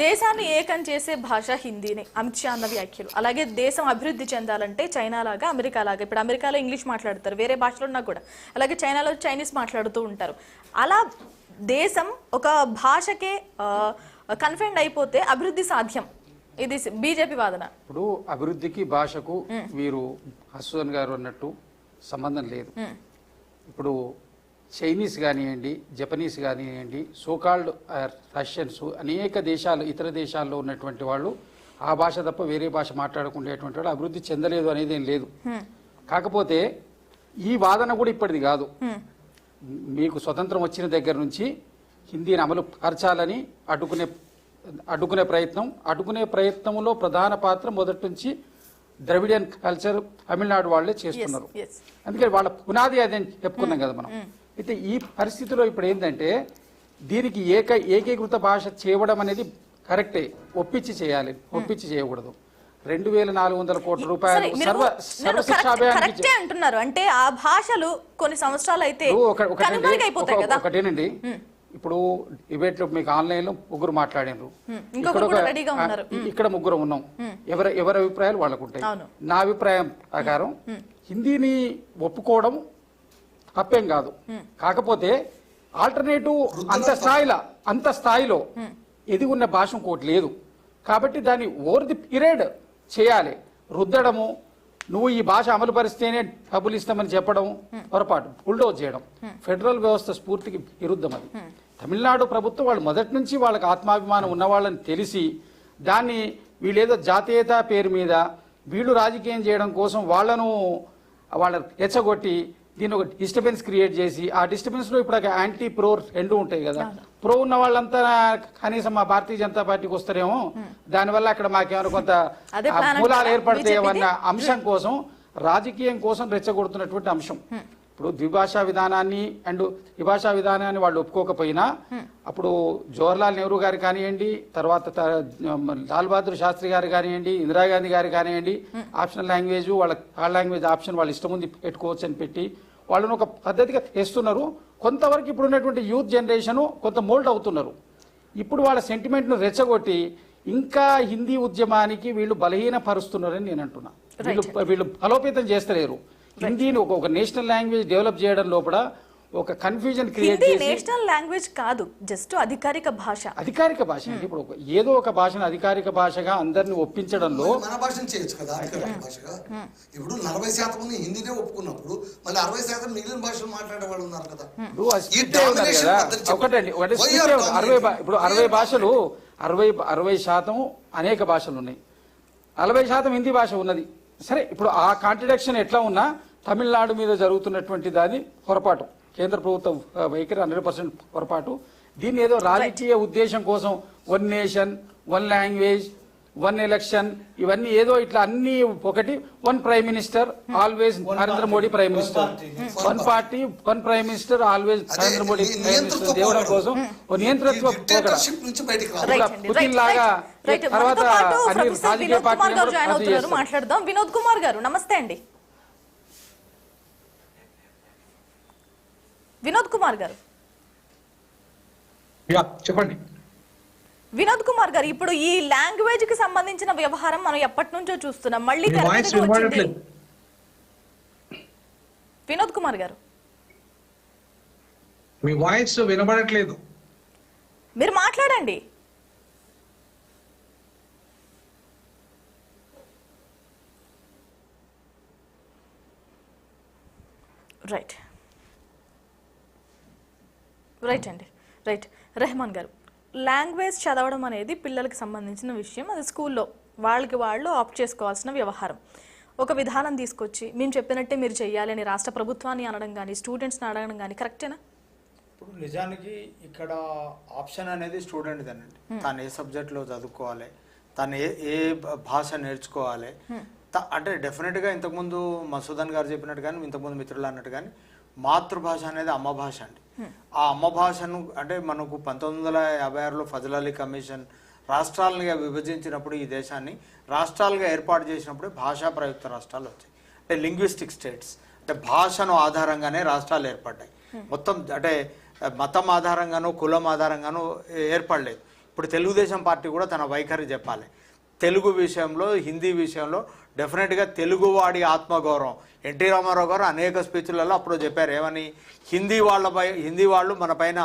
దేశాన్ని ఏకం చేసే భాష హిందీనే అమిత్ షా అన్న వ్యాఖ్యలు. అలాగే దేశం అభివృద్ధి చెందాలంటే చైనా లాగా అమెరికా లాగా, ఇప్పుడు అమెరికాలో ఇంగ్లీష్ మాట్లాడతారు, వేరే భాషలో ఉన్నా కూడా, అలాగే చైనాలో చైనీస్ మాట్లాడుతూ ఉంటారు. అలా దేశం ఒక భాషకే కన్ఫైన్డ్ అయిపోతే అభివృద్ధి సాధ్యం, ఇది బీజేపీ వాదన. ఇప్పుడు అభివృద్ధికి భాషకు వీరు హసన్ గారు అన్నట్టు సంబంధం లేదు. ఇప్పుడు చైనీస్ కానివ్వండి, జపనీస్ కానివ్వండి, సోకాల్డ్ రష్యన్స్, అనేక దేశాలు, ఇతర దేశాల్లో ఉన్నటువంటి వాళ్ళు ఆ భాష తప్ప వేరే భాష మాట్లాడుకునేటువంటి వాళ్ళు అభివృద్ధి చెందలేదు అనేది ఏం లేదు. కాకపోతే ఈ వాదన కూడా ఇప్పటిది కాదు. మీకు స్వతంత్రం వచ్చిన దగ్గర నుంచి హిందీని అమలు పరచాలని అడ్డుకునే ప్రయత్నంలో ప్రధాన పాత్ర మొదటి నుంచి ద్రవిడియన్ కల్చర్ తమిళనాడు వాళ్ళే చేస్తున్నారు. అందుకని వాళ్ళ పునాది అదే చెప్పుకున్నాం కదా మనం. అయితే ఈ పరిస్థితిలో ఇప్పుడు ఏంటంటే దీనికి ఏకీకృత భాష చేయడం అనేది కరెక్టే, ఒప్పించి చేయాలి, ఒప్పించి చేయకూడదు. 2,400 కోట్ల రూపాయలు కరెక్టే అంటున్నారు. అంటే ఆ భాషలు కొన్ని సంవత్సరాలు అయితే ఒకటేనండి. ఇప్పుడు డిబేట్ లో మీకు ఆన్లైన్ లో ముగ్గురు మాట్లాడినారు, ఇక్కడ ముగ్గురు ఉన్నాం. ఎవరి అభిప్రాయాలు వాళ్ళకు ఉంటాయి. నా అభిప్రాయం ప్రకారం హిందీని ఒప్పుకోవడం తప్పేం కాదు. కాకపోతే ఆల్టర్నేటివ్ అంత స్థాయిలో ఎదిగి ఉన్న భాష ఇంకోటి లేదు. కాబట్టి దాన్ని ఓవర్ ది పీరియడ్ చేయాలి. రుద్దడము, నువ్వు ఈ భాష అమలు పరిస్తేనే డబ్బులు ఇస్తామని చెప్పడం పొరపాటు, బుల్డోజ్ చేయడం ఫెడరల్ వ్యవస్థ స్ఫూర్తికి విరుద్ధం. అది తమిళనాడు ప్రభుత్వం వాళ్ళు మొదటి నుంచి వాళ్ళకి ఆత్మాభిమానం ఉన్నవాళ్ళని తెలిసి దాన్ని వీళ్ళేదో జాతీయత పేరు మీద వీళ్ళు రాజకీయం చేయడం కోసం వాళ్ళ రెచ్చగొట్టి దీన్ని ఒక డిస్టర్బెన్స్ క్రియేట్ చేసి, ఆ డిస్టర్బెన్స్ లో ఇప్పుడు యాంటీ ప్రో రెండు ఉంటాయి కదా. ప్రో ఉన్న వాళ్ళంతా కనీసం మా భారతీయ జనతా పార్టీకి వస్తారేమో, దానివల్ల అక్కడ మాకేమైనా కొంత మూలాలు ఏర్పడతాయన్న అంశం కోసం, రాజకీయం కోసం రెచ్చగొడుతున్నటువంటి అంశం. ఇప్పుడు ద్విభాషా విధానాన్ని త్రిభాషా విధానాన్ని వాళ్ళు ఒప్పుకోకపోయినా, అప్పుడు జవహర్లాల్ నెహ్రూ గారు కానివ్వండి, తర్వాత లాల్ బహదూర్ శాస్త్రి గారు కానివ్వండి, ఇందిరాగాంధీ గారు కానివ్వండి, ఆప్షనల్ లాంగ్వేజ్ వాళ్ళ లాంగ్వేజ్ ఆప్షన్ వాళ్ళ ఇష్టం ఉంది పెట్టుకోవచ్చు అని పెట్టి వాళ్ళను ఒక పద్ధతిగా తెస్తున్నారు. కొంతవరకు ఇప్పుడు ఉన్నటువంటి యూత్ జనరేషన్ కొంత మోల్డ్ అవుతున్నారు. ఇప్పుడు వాళ్ళ సెంటిమెంట్ను రెచ్చగొట్టి ఇంకా హిందీ ఉద్యమానికి వీళ్ళు బలహీనపరుస్తున్నారని నేను అంటున్నా. వీళ్ళు బలోపేతం చేస్తలేరు. హిందీని ఒక నేషనల్ లాంగ్వేజ్ డెవలప్ చేయడం లోపల ఒక కన్ఫ్యూజన్ క్రియేట్ చేసి, నేషనల్ లాంగ్వేజ్ కాదు, జస్ట్ అధికారిక భాష అంటే ఇప్పుడు ఏదో ఒక భాషను అధికారిక భాషగా అందరిని ఒప్పించడంలో మన భాషను చేయొచ్చు కదా అధికారిక భాషగా. ఇప్పుడు 40% మంది హిందీనే ఒప్పుకున్నప్పుడు మళ్ళీ 60% మిగిలిన భాషలు మాట్లాడే వాళ్ళు ఉన్నారు కదా. ఇప్పుడు 60 భాషలు 60% అనేక భాషలు ఉన్నాయి, 40% హిందీ భాష ఉన్నది. సరే, ఇప్పుడు ఆ కాంట్రడిక్షన్ ఎట్లా ఉన్నా తమిళనాడు మీద జరుగుతున్నటువంటి దాని పొరపాటు, కేంద్ర ప్రభుత్వ వైఖరి 100% పొరపాటు. దీన్ని ఏదో రాజకీయ ఉద్దేశం కోసం 1 నేషన్ 1 లాంగ్వేజ్ 1 ఎలక్షన్ ఇవన్నీ ఏదో ఇట్లా అన్ని ఒకటి, 1 prime minister always Narendra Modi prime minister, 1 party 1 prime minister always Narendra Modi prime minister దేవడం కోసం ఒక నియంతృత్వ పుతిన్ లాగా తర్వాత అన్ని రాజకీయ పార్టీలు మాట్లాడదాం. వినోద్ కుమార్ గారు నమస్తే అండి. వినోద్ కుమార్ గారు చెప్పండి. వినోద్ కుమార్ గారు, ఇప్పుడు ఈ లాంగ్వేజ్ కి సంబంధించిన వ్యవహారం మనం ఎప్పటి నుంచో చూస్తున్నాం, మళ్ళీ వినోద్ కుమార్ గారు మీ వాయిస్ వినబడట్లేదు, మీరు మాట్లాడండి. రైట్ అండి, రైట్. రెహమాన్ గారు, లాంగ్వేజ్ చదవడం అనేది పిల్లలకు సంబంధించిన విషయం, అది స్కూల్లో వాళ్ళు ఆప్ట్ చేసుకోవాల్సిన వ్యవహారం. ఒక విధానం తీసుకొచ్చి మేము చెప్పినట్టే మీరు చెయ్యాలి అని రాష్ట్ర ప్రభుత్వాన్ని అనడం కానీ, స్టూడెంట్స్ని అడగడం కానీ కరెక్టేనా? ఇప్పుడు నిజానికి ఇక్కడ ఆప్షన్ అనేది స్టూడెంట్ అనండి, తను ఏ సబ్జెక్ట్లో చదువుకోవాలి, తను ఏ భాష నేర్చుకోవాలి అంటే డెఫినెట్గా ఇంతకుముందు మసూదన్ గారు చెప్పినట్టు కానీ, ఇంతకుముందు మిత్రులు అన్నట్టు కానీ, మాతృభాష అనేది అమ్మ భాష అండి. ఆ అమ్మ భాషను అంటే మనకు 1956లో ఫజల్ అలీ కమిషన్ రాష్ట్రాలుగా విభజించినప్పుడు, ఈ దేశాన్ని రాష్ట్రాలుగా ఏర్పాటు చేసినప్పుడు భాషా ప్రయుక్త రాష్ట్రాలు వచ్చాయి. అంటే లింగ్విస్టిక్ స్టేట్స్, అంటే భాషను ఆధారంగానే రాష్ట్రాలు ఏర్పడ్డాయి. మొత్తం అంటే మతం ఆధారంగానో కులం ఆధారంగానో ఏర్పడలేదు. ఇప్పుడు తెలుగుదేశం పార్టీ కూడా తన వైఖరి చెప్పాలి. తెలుగు విషయంలో, హిందీ విషయంలో డెఫినెట్గా తెలుగువాడి ఆత్మగౌరవం. ఎన్టీ రామారావు గారు అనేక స్పీచ్లలో అప్పుడు చెప్పారు ఏమని, హిందీ వాళ్ళు మన పైన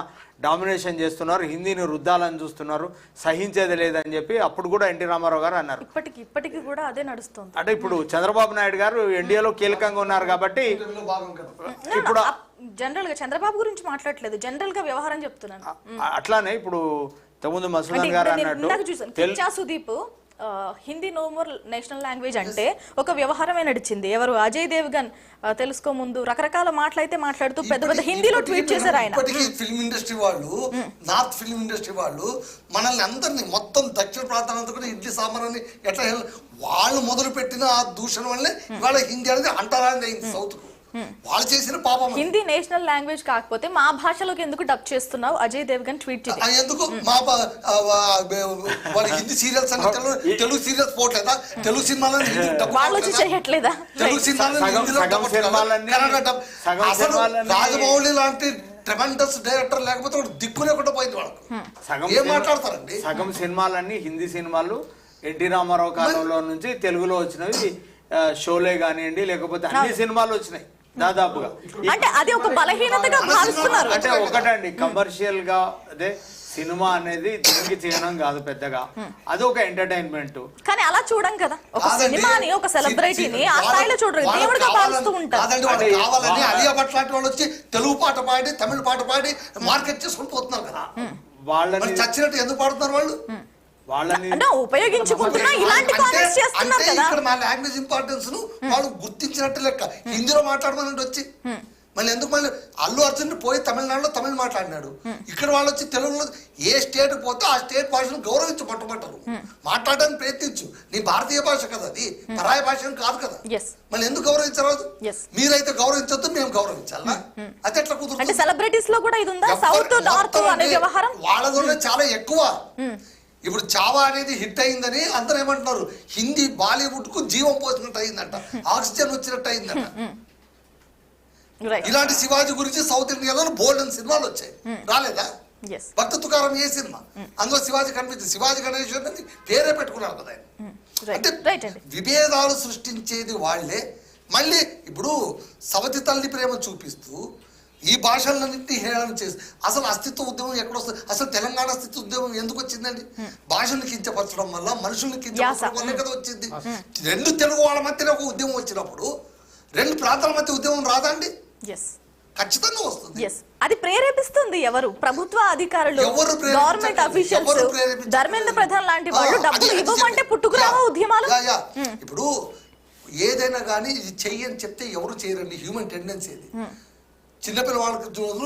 డామినేషన్ చేస్తున్నారు, హిందీని రుద్దాలని చూస్తున్నారు, సహించేది లేదని చెప్పి అప్పుడు కూడా ఎన్టీ రామారావు గారు అన్నారు. ఇప్పటికీ కూడా అదే నడుస్తుంది. అంటే ఇప్పుడు చంద్రబాబు నాయుడు గారు ఎన్డీఏలో కీలకంగా ఉన్నారు కాబట్టి ఇప్పుడు జనరల్ గా చంద్రబాబు గురించి మాట్లాడలేదు, జనరల్ గా వ్యవహారం చెప్తున్నాను. అట్లానే ఇప్పుడు ఇంతకుముందు మసూదన్ గారు అన్నట్టు Sudeep Hindi no more national language అంటే ఒక వ్యవహారమే నడిచింది. ఎవరు అజయ్ దేవ్గన్ తెలుసుకో ముందు రకరకాల మాటలైతే మాట్లాడుతూ పెద్ద పెద్ద హిందీలో ట్వీట్ చేశారు ఆయన. ఇప్పటికీ ఫిల్మ్ ఇండస్ట్రీ వాళ్ళు, నార్త్ ఫిల్మ్ ఇండస్ట్రీ వాళ్ళు మనల్ని అందరినీ మొత్తం దక్షిణ ప్రాంతాలంతా కూడా ఇడ్లీ సాంబార్ ఎట్లా వాళ్ళు మొదలు పెట్టిన ఆ దూషణ వల్లే ఇవాళ హిందీ అనేది అంటారాని అయింది సౌత్. వాళ్ళు చేసిన పాపం. హిందీ నేషనల్ లాంగ్వేజ్ కాకపోతే మా భాషలోకి ఎందుకు డబ్ చేస్తున్నావు అజయ్ దేవ్గన్ ట్వీట్ చేసి ఎందుకు మా వాళ్ళ హిందీ సీరియల్స్ అని తెలుగు సీరియల్స్ పోవట్లేదా? తెలుగు సినిమాలో వాళ్ళు వచ్చి చేయట్లేదా? తెలుగు రాజమౌళి లాంటి ట్రెమెండస్ డైరెక్టర్ లేకపోతే దిక్కు లేకుండా పోయింది వాళ్ళకు. ఏం మాట్లాడతారండి? సగం సినిమాలన్నీ హిందీ సినిమాలు ఎన్టీ రామారావు కాలంలో నుంచి తెలుగులో వచ్చినవి షోలే కానివ్వండి, లేకపోతే అన్ని సినిమాలు వచ్చినాయి దాదాపుగా. అంటే అది ఒక బలహీనతగా భావిస్తున్నారు. అంటే ఒకటండి, కమర్షియల్ గా అదే సినిమా అనేది దీనికి చేయడం కాదు పెద్దగా, అది ఒక ఎంటర్టైన్మెంట్. కానీ అలా చూడం కదా, ఒక సినిమాని ఒక సెలబ్రిటీని ఆ స్థాయిలో చూడరు, దేవుడిగా భావిస్తూ ఉంటారు. కావాలని అలియా భట్ లాంటి వాళ్ళు వచ్చి తెలుగు పాట పాడి తమిళ పాట పాడి మార్కెట్ చేసుకుని పోతున్నారు కదా. వాళ్ళని చచ్చినట్టు ఎందుకు పాడుతున్నారు వాళ్ళు? వాళ్ళని ఉపయోగించుకుంటున్నా ఇలాంటి కామెంట్స్ చేస్తున్నారు కదా. ఇక్కడ మా లాంగ్వేజ్ ఇంపార్టెన్స్ ను వాళ్ళు గుర్తించినట్టు లెక్క. హిందీలో మాట్లాడమని వచ్చి మళ్ళీ ఎందుకు మళ్ళీ అల్లు అర్జున్ పోయి తమిళనాడులో తమిళ మాట్లాడినాడు, ఇక్కడ వాళ్ళు వచ్చి తెలుగులో ఏ స్టేట్ పోతే ఆ స్టేట్ భాషను గౌరవించు పట్టుబట్టరు, మాట్లాడడానికి ప్రయత్నించు. నీ భారతీయ భాష కదా, అది పరాయ భాష కాదు కదా. మళ్ళీ ఎందుకు గౌరవించరాదు? మీరైతే గౌరవించొద్దు, మేము గౌరవించాలా? అది ఎట్లా కుదురుతుంది? సెలబ్రిటీస్ లో కూడా ఇది ఉందా? సౌత్ నార్త్ అనే వ్యవహారం వాళ్ళలోనే చాలా ఎక్కువ. ఇప్పుడు చావా అనేది హిట్ అయిందని అందరూ ఏమంటున్నారు, హిందీ బాలీవుడ్ కు జీవం పోసినట్టు అయిందంట, ఆక్సిజన్ వచ్చినట్టు అయిందంట. ఇలాంటి శివాజీ గురించి సౌత్ ఇండియాలో బోల్డెన్ సినిమాలు వచ్చాయి, రాలేదా? భక్త తుకారం ఏ సినిమా, అందులో శివాజీ కనిపించింది. శివాజీ గణేశ్వర్ అని పేరే పెట్టుకున్నారు కదా ఆయన. అంటే విభేదాలు సృష్టించేది వాళ్లే. మళ్ళీ ఇప్పుడు సవతి తల్లి ప్రేమ చూపిస్తూ ఈ భాషలన్నింటినీ హేళన చేసి అసలు అస్తిత్వ ఉద్యమం ఎక్కడొస్తుంది? అసలు తెలంగాణ అస్తిత్వ ఉద్యమం ఎందుకు వచ్చిందండి? భాషను కించపరచడం వల్ల, మనుషుల్ని కించపరచడం వల్ల కదా వచ్చింది. రెండు తెలుగు వాళ్ళ మధ్యలో ఒక ఉద్యమం వచ్చినప్పుడు రెండు ప్రాంతాల మధ్య ఉద్యమం రాదండి? ఖచ్చితంగా వస్తుంది. అది ప్రేరేపిస్తుంది ఎవరు? ప్రభుత్వ అధికారులు, గవర్నమెంట్ అఫీషియల్స్, ధర్మేంద్ర ప్రధాన్ లాంటి వాళ్ళు డబ్బులు ఇవ్వమంటే పుట్టుకురావా ఉద్యమాలు? ఇప్పుడు ఏదైనా కానీ ఇది చెయ్యని చెప్తే ఎవరు చేయరండి, హ్యూమన్ టెండెన్సీ. ఇది చిన్నపిల్లవాళ్ళకి పెద్దవాళ్ళు